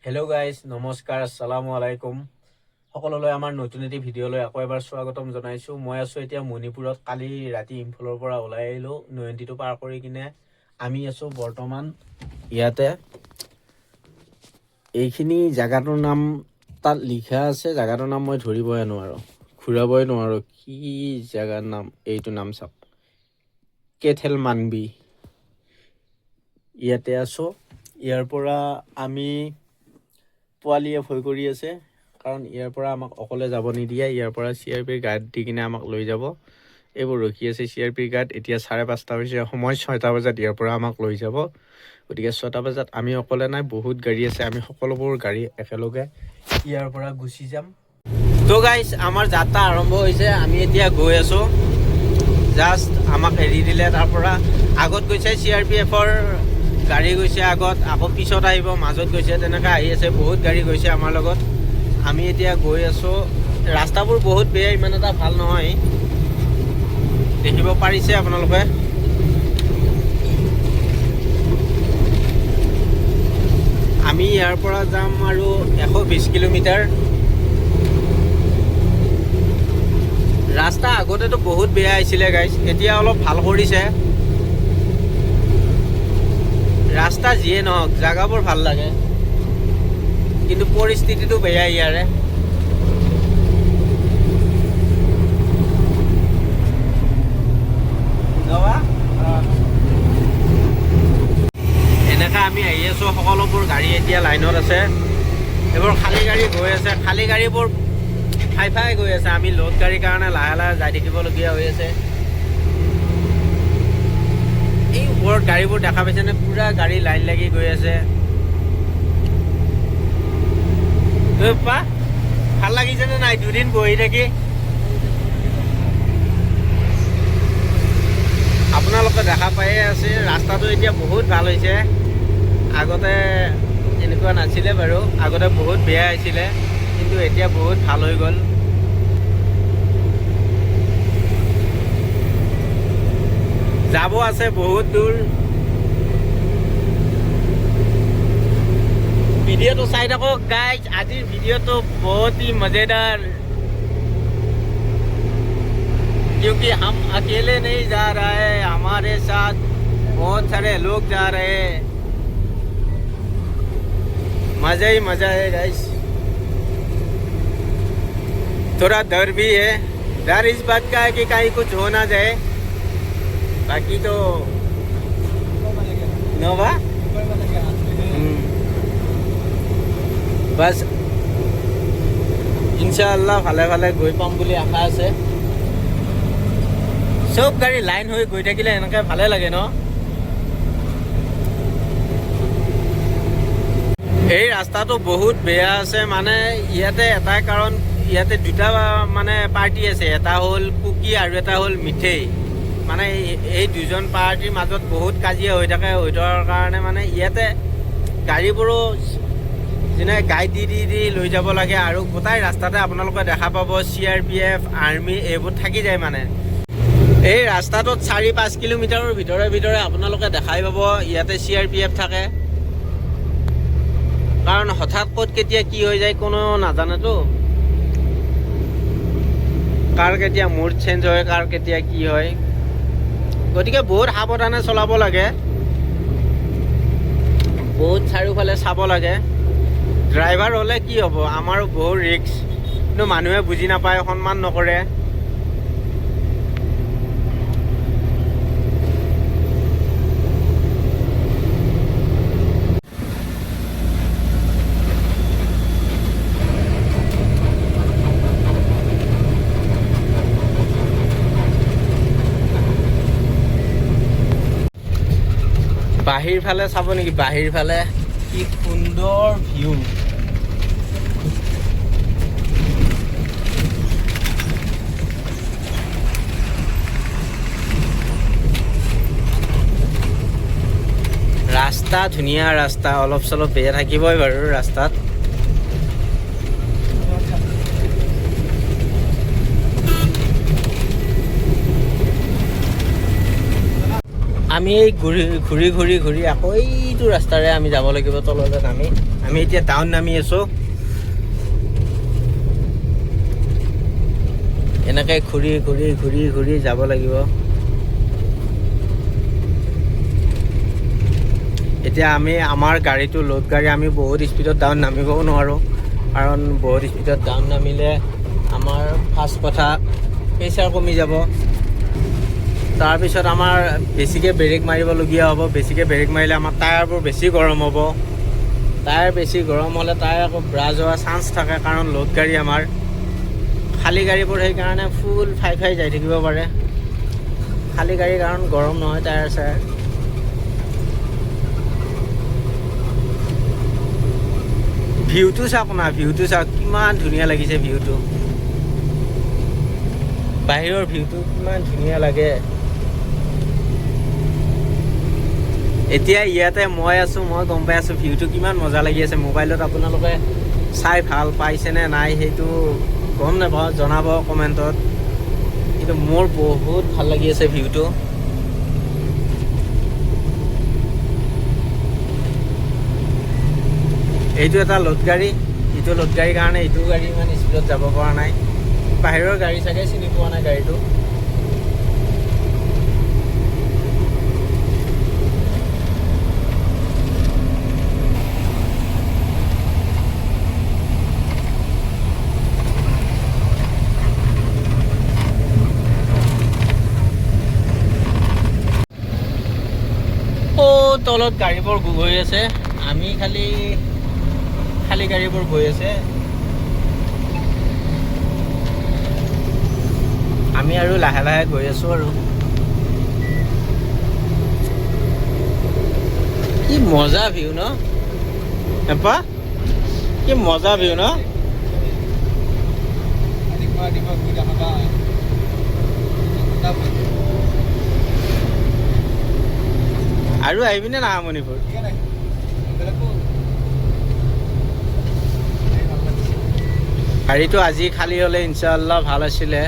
Hello' guys, নমস্কাৰ, আসসালামু আলাইকুম। সকলোলৈ আমাৰ নতুন এটি ভিডিঅ'লৈ আকৌ এবাৰ স্বাগতম জনাইছোঁ। মই আছোঁ এতিয়া মণিপুৰত। কালি ৰাতি ইম্ফলৰ পৰা ওলাই আহিলোঁ, নয়ন্তীটো পাৰ কৰি কিনে আমি আছোঁ বৰ্তমান ইয়াতে। এইখিনি জেগাটোৰ নাম তাত লিখা আছে, জেগাটোৰ নাম মই ধৰিবই নোৱাৰোঁ, ঘূৰাবই নোৱাৰোঁ। কি জেগাৰ নাম? এইটো নাম চাওক, কেথেল মানবি। ইয়াতে আছোঁ। ইয়াৰ পৰা আমি পোৱালীয়ে ভয় কৰি আছে, কাৰণ ইয়াৰ পৰা আমাক অকলে যাব নিদিয়ে। ইয়াৰ পৰা CRPৰ গাৰ্ড দি কিনে আমাক লৈ যাব। এইবোৰ ৰখি আছে CRPৰ গাৰ্ড। এতিয়া 5:30 হৈছে, সময় 6টা বজাত ইয়াৰ পৰা আমাক লৈ যাব। গতিকে 6টা বজাত আমি অকলে নাই, বহুত গাড়ী আছে। আমি সকলোবোৰ গাড়ী একেলগে ইয়াৰ পৰা গুচি যাম। তো গাইজ, আমাৰ যাত্ৰা আৰম্ভ হৈছে। আমি এতিয়া গৈ আছোঁ। জাষ্ট আমাক এৰি দিলে, তাৰ পৰা আগত গৈছে CRPFৰ গাড়ী গৈছে আগত, আকৌ পিছত আহিব, মাজত গৈছে, তেনেকৈ আহি আছে। বহুত গাড়ী গৈছে আমাৰ লগত। আমি এতিয়া গৈ আছোঁ। ৰাস্তাবোৰ বহুত বেয়া, ইমান এটা ভাল নহয়, দেখিব পাৰিছে আপোনালোকে। আমি ইয়াৰ পৰা যাম আৰু 120 কিলোমিটাৰ। ৰাস্তা আগতেতো বহুত বেয়া আহিছিলে গাইজ, এতিয়া অলপ ভাল কৰিছে। ৰাস্তা যিয়ে নহওক, জেগাবোৰ ভাল লাগে, কিন্তু পৰিস্থিতিটো বেয়া ইয়াৰে। এনেকৈ আমি আহি আছোঁ, সকলোবোৰ গাড়ী এতিয়া লাইনত আছে। এইবোৰ খালী গাড়ী গৈ আছে, খালী গাড়ীবোৰ ফাই গৈ আছে। আমি লোড গাড়ীৰ কাৰণে লাহে লাহে যাই থাকিবলগীয়া হৈ আছে। এই ওপৰত গাড়ীবোৰ দেখা পাইছেনে? পুৰা গাড়ী লাইন লাগি গৈ আছে। ভাল লাগিছেনে নাই দুদিন বহি থাকি? আপোনালোকে দেখা পায়ে আছে, ৰাস্তাটো এতিয়া বহুত ভাল হৈছে। আগতে এনেকুৱা নাছিলে বাৰু, আগতে বহুত বেয়া হৈছিলে, কিন্তু এতিয়া বহুত ভাল হৈ গ'ল। যাব আছে বহুত দূৰ। ভিডিঅ'টো চাই থাকক গাইজ, আজিৰ ভিডিঅ'টো বহুত ही मजेदार, क्योंकि हम अकेले नहीं जा रहा है, हमारे साथ बहुत सारे लोग जा रहे हैं। मजा ही मजा है गाइस। थोड़ा डर भी है, डर इस बात का है कि कहीं कुछ हो ना जाए, बाकी तो नोवा बस ইনশাআল্লাহ ভালে ভালে গৈ পাম বুলি আশা আছে। চব গাড়ী লাইন হৈ গৈ থাকিলে এনেকৈ ভালে লাগে ন? এই ৰাস্তাটো বহুত বেয়া আছে, মানে ইয়াতে এটাই কাৰণ, ইয়াতে দুটা মানে পাৰ্টি আছে, এটা হ'ল কুকি আৰু এটা হ'ল মিঠেই। মানে এই দুজন পাৰ্টিৰ মাজত বহুত কাজিয়া হৈ থাকে, হৈ থকাৰ কাৰণে মানে ইয়াতে গাড়ীবোৰো যেনে গাইড দি লৈ যাব লাগে। আৰু গোটাই ৰাস্তাতে আপোনালোকে দেখা পাব CRPF, আৰ্মি এইবোৰ থাকি যায়। মানে এই ৰাস্তাটোত 4-5 কিলোমিটাৰৰ ভিতৰে আপোনালোকে দেখাই পাব ইয়াতে CRPF থাকে, কাৰণ হঠাৎ ক'ত কেতিয়া কি হৈ যায় কোনো নাজানেতো। কাৰ কেতিয়া মুড চেঞ্জ হয়, কাৰ কেতিয়া কি হয়, গতিকে বহুত সাৱধানে চলাব লাগে, বহুত চাৰিওফালে চাব লাগে। ড্ৰাইভাৰ হ'লে কি হ'ব, আমাৰো বহুত ৰিস্ক, কিন্তু মানুহে বুজি নাপায়, সন্মান নকৰে। বাহিৰ ফালে চাব নেকি? বাহিৰ ফালে কি সুন্দৰ ভিউ। ৰাস্তা ধুনীয়া, ৰাস্তা অলপ চলপ বেয়া থাকিবই বাৰু ৰাস্তাত। আমি এই ঘূৰি আকৌ এইটো ৰাস্তাৰে আমি যাব লাগিব তললৈ নামি। আমি এতিয়া ডাউন নামি আছোঁ। এনেকৈ ঘূৰি যাব লাগিব। এতিয়া আমি আমাৰ গাড়ীটো লোড গাড়ী, আমি বহুত স্পীডত ডাউন নামিবও নোৱাৰোঁ, কাৰণ বহুত স্পীডত ডাউন নামিলে আমাৰ ফাৰ্ষ্ট কথা প্ৰেছাৰ কমি যাব। তাৰপিছত আমাৰ বেছিকৈ ব্ৰেক মাৰিবলগীয়া হ'ব। বেছিকৈ ব্ৰেক মাৰিলে আমাৰ টায়াৰবোৰ বেছি গৰম হ'ব। টায়াৰ বেছি গৰম হ'লে টায়াৰ আকৌ ব্ৰাছ হোৱাৰ চান্স থাকে, কাৰণ লোড গাড়ী আমাৰ। খালী গাড়ীবোৰ সেইকাৰণে ফুল ফাই যাই থাকিব পাৰে। খালী গাড়ীৰ কাৰণ গৰম নহয় টায়াৰ চায়াৰ। ভিউটো চাওক না, ভিউটো চাওক কিমান ধুনীয়া লাগিছে। ভিউটো বাহিৰৰ ভিউটো কিমান ধুনীয়া লাগে। এতিয়া ইয়াতে মই আছোঁ, মই গম পাই আছোঁ ভিউটো কিমান মজা লাগি আছে। মোবাইলত আপোনালোকে চাই ভাল পাইছেনে নাই সেইটো গম নাপাওঁ, জনাব কমেণ্টত। কিন্তু মোৰ বহুত ভাল লাগি আছে ভিউটো। এইটো এটা লোড গাড়ী, এইটো লোড গাড়ীৰ কাৰণে এইটো গাড়ী ইমান স্পীডত যাব পৰা নাই। বাহিৰৰ গাড়ী চাগে চিনি পোৱা নাই গাড়ীটো। তলত গাড়ীবোৰ গৈ আছে, আমি খালি গাড়ীবোৰ গৈ আছে। আমি আৰু লাহে গৈ আছোঁ। আৰু কি মজা ভিউ ন এপা, কি মজা ভিউ ন। আৰু আহিবিনে না মণিপুৰ? গাড়ীটো আজি খালী হ'লে ইনশাআল্লাহ ভাল আছিলে।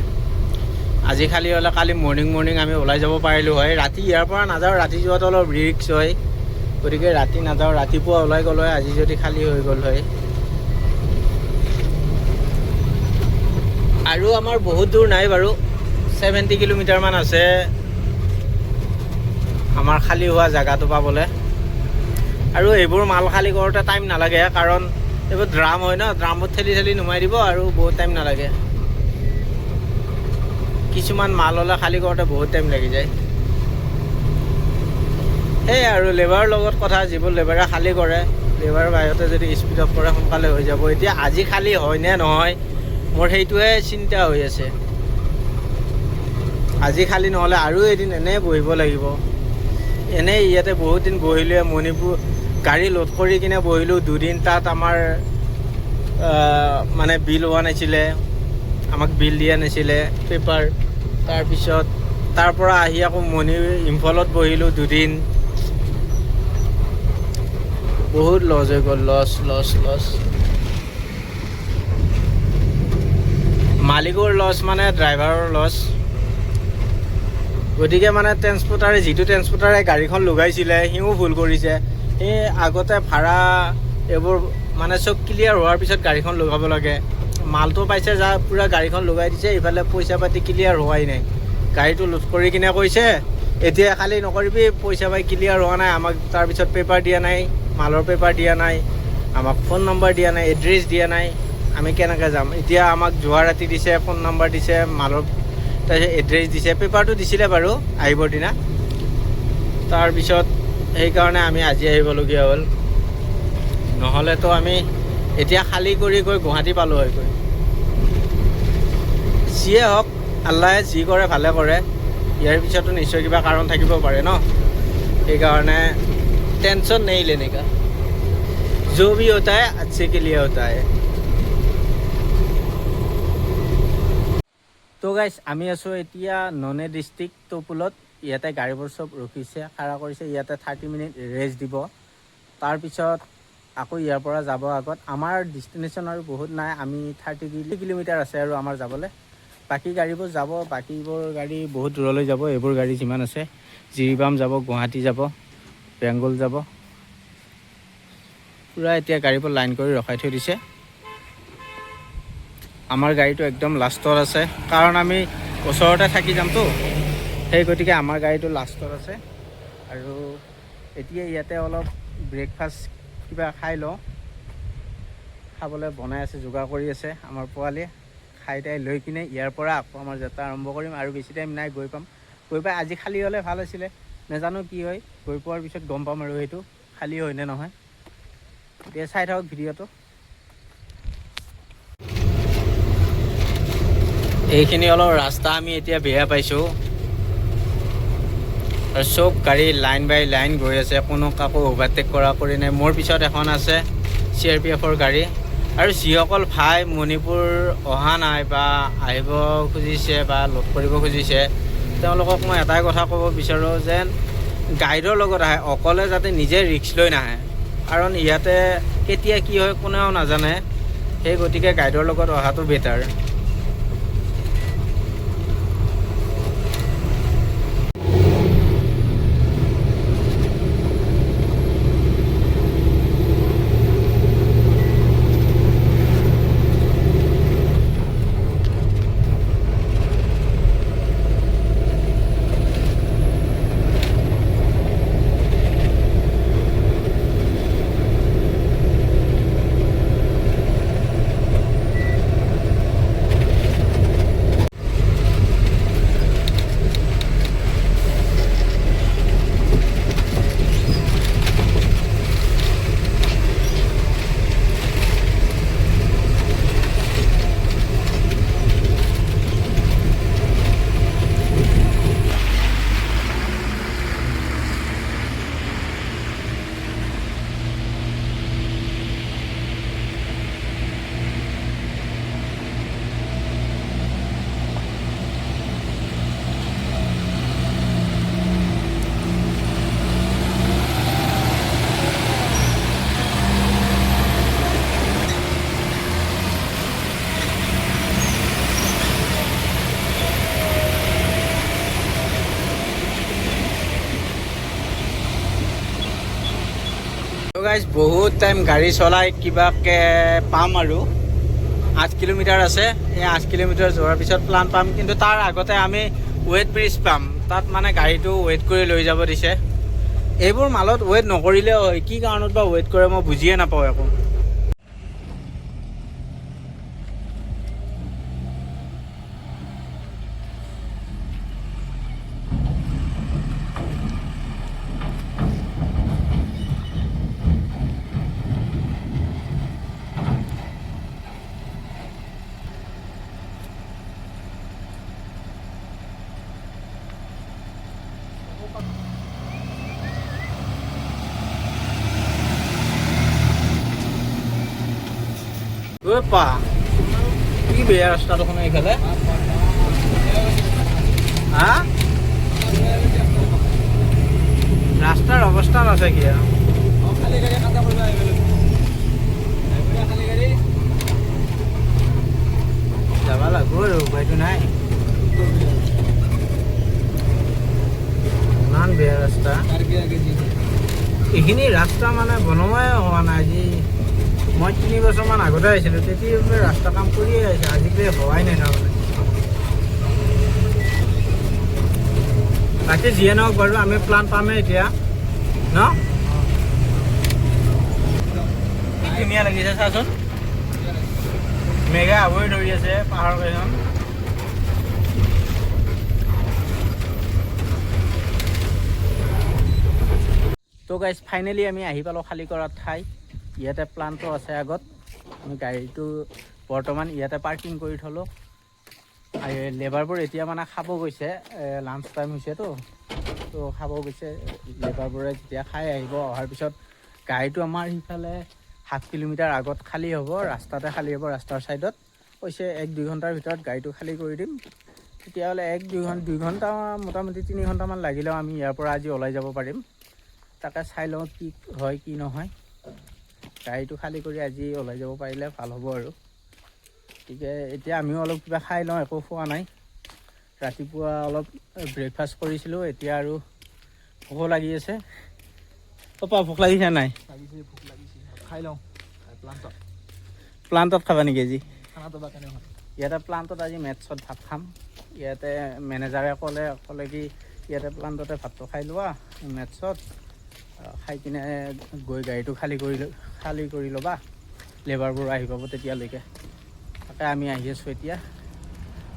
আজি খালী হ'লে কালি মৰ্ণিং আমি ওলাই যাব পাৰিলোঁ হয়। ৰাতি ইয়াৰ পৰা নাযাওঁ, ৰাতি যোৱাটো অলপ ৰিস্ক হয়, গতিকে ৰাতি নাযাওঁ, ৰাতিপুৱা ওলাই গ'লো হয় আজি যদি খালী হৈ গ'ল হয়। আৰু আমাৰ বহুত দূৰ নাই বাৰু, 70 কিলোমিটাৰমান আছে আমাৰ খালী হোৱা জেগাটো পাবলৈ। আৰু এইবোৰ মাল খালী কৰোঁতে টাইম নালাগে, কাৰণ এইবোৰ ড্ৰাম হয় ন, ড্ৰামত ঠেলি নুমাই দিব আৰু বহুত টাইম নালাগে। কিছুমান মাল হ'লে খালী কৰোঁতে বহুত টাইম লাগি যায়। সেয়াই আৰু লেবাৰৰ লগত কথা, যিবোৰ লেবাৰে খালী কৰে, লেবাৰৰ বাহিৰতে যদি স্পীডত কৰে সোনকালে হৈ যাব। এতিয়া আজি খালী হয় নে নহয় মোৰ সেইটোৱে চিন্তা হৈ আছে। আজি খালী নহ'লে আৰু এদিন এনেই বহিব লাগিব। এনেই ইয়াতে বহুত দিন বহিলে, মণিপুৰ গাড়ী লোড কৰি কিনে বহিলোঁ 2 দিন। তাত আমাৰ মানে বিল হোৱা নাছিলে, আমাক বিল দিয়া নাছিলে পেপাৰ। তাৰপিছত তাৰ পৰা আহি আকৌ ইম্ফলত বহিলোঁ 2 দিন। বহুত লছ হৈ গ'ল, লছ। মালিকৰ লছ মানে ড্ৰাইভাৰৰ লছ। গতিকে মানে ট্ৰেন্সপৰ্টাৰে, যিটো ট্ৰেন্সপৰ্টাৰে গাড়ীখন লগাইছিলে সিও ভুল কৰিছে। সেই আগতে ভাড়া এইবোৰ মানে চব ক্লিয়াৰ হোৱাৰ পিছত গাড়ীখন লগাব লাগে। মালটো পাইছে যা পূৰা গাড়ীখন লগাই দিছে, ইফালে পইচা পাতি ক্লিয়াৰ হোৱাই নাই। গাড়ীটো লোড কৰি কিনে কৈছে এতিয়া খালী নকৰিবি, পইচা পাই ক্লিয়াৰ হোৱা নাই। আমাক তাৰপিছত পেপাৰ দিয়া নাই, মালৰ পেপাৰ দিয়া নাই, আমাক ফোন নম্বৰ দিয়া নাই, এড্ৰেছ দিয়া নাই। আমি কেনেকৈ যাম? এতিয়া আমাক যোৱা ৰাতি দিছে, ফোন নম্বৰ দিছে, মালৰ তাৰপিছত এড্ৰেছ দিছে, পেপাৰটো দিছিলে বাৰু আহিবৰ দিনা। তাৰপিছত সেইকাৰণে আমি আজি আহিবলগীয়া হ'ল, নহ'লেতো আমি এতিয়া খালী কৰি গৈ গুৱাহাটী পালোঁ হয় গৈ। যিয়ে হওক, আল্লাহে যি কৰে ভালে কৰে। ইয়াৰ পিছতো নিশ্চয় কিবা কাৰণ থাকিব পাৰে ন, সেইকাৰণে টেনশ্যন নেই লেনে কা, जो भी होता है अच्छे के लिए होता है। তো গাইছ, আমি আছোঁ এতিয়া ননে ডিষ্ট্ৰিক্ট টপুলত। ইয়াতে গাড়ীবোৰ চব ৰখিছে, খাৰা কৰিছে। ইয়াতে 30 মিনিট ৰেষ্ট দিব। তাৰপিছত আকৌ ইয়াৰ পৰা যাব আগত আমাৰ ডেষ্টিনেশ্যন আৰু বহুত নাই। আমি 30 কিলোমিটাৰ আছে আৰু আমাৰ যাবলৈ। বাকী গাড়ীবোৰ যাব, বাকীবোৰ গাড়ী বহুত দূৰলৈ যাব। এইবোৰ গাড়ী যিমান আছে, জিৰিবাম যাব, গুৱাহাটী যাব, বেংগল যাব, পূৰা এতিয়া গাড়ীবোৰ লাইন কৰি ৰখাই থৈ দিছে। আমাৰ গাড়ীটো একদম লাষ্টত আছে, কাৰণ আমি ওচৰতে থাকি যামতো, সেই গতিকে আমাৰ গাড়ীটো লাষ্টত আছে। আৰু এতিয়া ইয়াতে অলপ ব্ৰেকফাষ্ট কিবা খাই লওঁ, খাবলৈ বনাই আছে, যোগাৰ কৰি আছে আমাৰ পোৱালীয়ে। খাই তাই লৈ কিনে ইয়াৰ পৰা আকৌ আমাৰ যাত্ৰা আৰম্ভ কৰিম। আৰু বেছি টাইম নাই, গৈ পাম। গৈ পাই আজি খালী হ'লে ভাল আছিলে, নাজানো কি হয়, গৈ পোৱাৰ পিছত গম পাম আৰু সেইটো খালী হয় নে নহয়। এতিয়া চাই থাকক ভিডিঅ'টো। এইখিনি অলপ ৰাস্তা আমি এতিয়া বেয়া পাইছোঁ, আৰু চব গাড়ী লাইন বাই লাইন গৈ আছে, কোনো কাকো অভাৰটেক কৰা কৰি নাই। মোৰ পিছত এখন আছে CRPFৰ গাড়ী। আৰু যিসকল ভাই মণিপুৰ অহা নাই বা আহিব খুজিছে বা লগ কৰিব খুজিছে, তেওঁলোকক মই এটাই কথা ক'ব বিচাৰোঁ, যেন গাইডৰ লগত আহে, অকলে যাতে নিজে ৰিস্ক লৈ নাহে। কাৰণ ইয়াতে কেতিয়া কি হয় কোনেও নাজানে, সেই গতিকে গাইডৰ লগত অহাটো বেটাৰ। গাইজ বহুত টাইম গাড়ী চলাই কিবাকে পাম আৰু 8 কিলোমিটাৰ আছে। এই 8 কিলোমিটাৰ যোৱাৰ পিছত প্লান পাম, কিন্তু তাৰ আগতে আমি ৱেট ব্ৰিজ পাম। তাত মানে গাড়ীটো ৱেইট কৰি লৈ যাব দিছে। এইবোৰ মালত ৱেইট নকৰিলেও হয়, কি কাৰণত বা ৱেইট কৰে মই বুজিয়ে নাপাওঁ একো। পা কি বেয়া ৰাস্তা দেখোন এইফালে। হা, ৰাস্তাৰ অৱস্থা আছে কি আৰু, যাব লাগিব আৰু উপায়টো নাই। ইমান বেয়া ৰাস্তা, এইখিনি ৰাস্তা মানে বনোৱাই হোৱা নাই। আজি মই 3 বছৰমান আগতে আহিছিলোঁ, তেতিয়া ৰাস্তা কাম কৰিয়ে আহিছে, আজিকালি হোৱাই নাই তাৰমানে। বাকী যিয়ে নহওক বাৰু, আমি প্লান পামেই এতিয়া ন। কি ধুনীয়া লাগিছে চাচোন, মেঘা আৱৰি ধৰি আছে পাহাৰ কেইখন। তো গাইজ ফাইনেলি আমি আহি পালোঁ খালী কৰা ঠাই। ইয়াতে প্লানটো আছে আগত, আমি গাড়ীটো বৰ্তমান ইয়াতে পাৰ্কিং কৰি থলোঁ। লেবাৰবোৰ এতিয়া মানে খাব গৈছে, লাঞ্চ টাইম হৈছেতো, তো খাব গৈছে লেবাৰবোৰে। যেতিয়া খাই আহিব, অহাৰ পিছত গাড়ীটো আমাৰ সিফালে 7 কিলোমিটাৰ আগত খালী হ'ব, ৰাস্তাতে খালী হ'ব, ৰাস্তাৰ ছাইডত। কৈছে 1-2 ঘণ্টাৰ ভিতৰত গাড়ীটো খালী কৰি দিম। তেতিয়াহ'লে 1-2 ঘণ্টা, মোটামুটি 3 ঘণ্টামান লাগিলেও আমি ইয়াৰ পৰা আজি ওলাই যাব পাৰিম। তাকে চাই লওঁ কি হয় কি নহয়। গাড়ীটো খালী কৰি আজি ওলাই যাব পাৰিলে ভাল হ'ব আৰু। গতিকে এতিয়া আমিও অলপ কিবা খাই লওঁ, একো খোৱা নাই। ৰাতিপুৱা অলপ ব্ৰেকফাষ্ট কৰিছিলোঁ, এতিয়া আৰু ভোক লাগি আছে। পাপা ভোক লাগিছে নাই? ভোক লাগিছে, খাই লওঁ প্লাণ্টত খাবা নেকি আজি? খানাটো বা কেনে হয়? ইয়াতে প্লাণ্টত আজি মেথছত ভাত খাম। ইয়াতে মেনেজাৰে ক'লে কি ইয়াতে প্লাণ্টতে ভাতটো খাই লোৱা মেথছত, খাই কিনে গৈ গাড়ীটো খালী কৰি ল'বা, লেবাৰবোৰ আহি পাব তেতিয়ালৈকে। তাকে আমি আহি আছোঁ এতিয়া।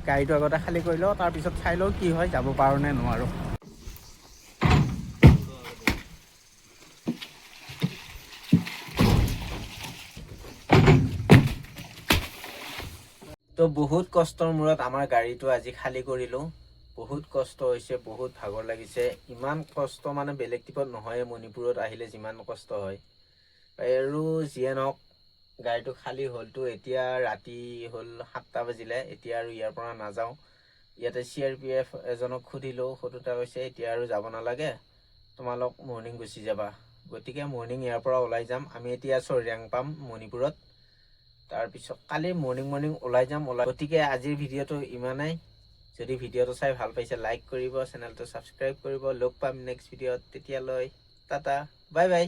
গাড়ীটো আগতে খালী কৰি লওঁ, তাৰপিছত চাই লওঁ কি হয়, যাব পাৰোঁ নে নোৱাৰোঁ। তো বহুত কষ্টৰ মূৰত আমাৰ গাড়ীটো আজি খালী কৰিলোঁ। বহুত কষ্ট হৈছে, বহুত ভাগৰ লাগিছে। ইমান কষ্ট মানে বেলেগ টিপত নহয়, মণিপুৰত আহিলে যিমান কষ্ট হয়। আৰু যিয়ে নহওক গাড়ীটো খালী হ'লতো। এতিয়া ৰাতি হ'ল 7টা বাজিলে। এতিয়া আৰু ইয়াৰ পৰা নাযাওঁ। ইয়াতে CRPF এজনক সোধোতে কৈছে এতিয়া আৰু যাব নালাগে, তোমালোক মৰ্ণিং গুচি যাবা। গতিকে মৰ্ণিং ইয়াৰ পৰা ওলাই যাম। আমি এতিয়া আছোঁ ৰেংপাম মণিপুৰত। তাৰপিছত কালি মৰ্ণিং ওলাই যাম। গতিকে আজিৰ ভিডিঅ'টো ইমানেই। যদি ভিডিঅ'টো চাই ভাল পাইছে লাইক কৰিব, চেনেলটো ছাবস্ক্ৰাইব কৰিব। লগ পাম নেক্সট ভিডিঅ'ত। তেতিয়ালৈ টাটা, বাই বাই।